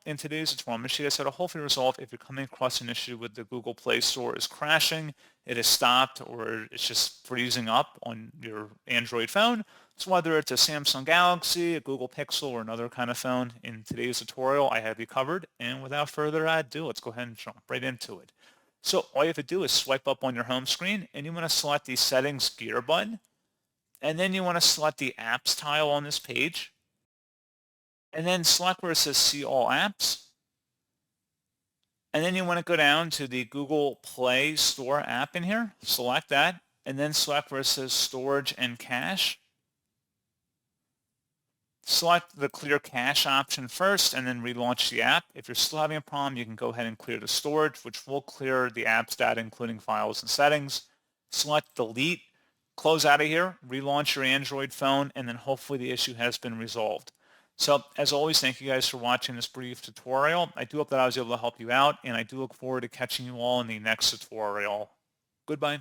in today's tutorial, I'm going to show you guys how to hopefully resolve if you're coming across an issue with the Google Play Store is crashing, it is stopped, or it's just freezing up on your Android phone. So whether it's a Samsung Galaxy, a Google Pixel, or another kind of phone, in today's tutorial, I have you covered. And without further ado, let's go ahead and jump right into it. So all you have to do is swipe up on your home screen, and you want to select the Settings gear button, and then you want to select the Apps tile on this page, and then select where it says See All Apps. And then you want to go down to the Google Play Store app in here, select that, and then select where it says Storage and Cache. Select the Clear Cache option first, and then relaunch the app. If you're still having a problem, you can go ahead and clear the storage, which will clear the app's data, including files and settings. Select Delete, close out of here, relaunch your Android phone, and then hopefully the issue has been resolved. So as always, thank you guys for watching this brief tutorial. I do hope that I was able to help you out, and I do look forward to catching you all in the next tutorial. Goodbye.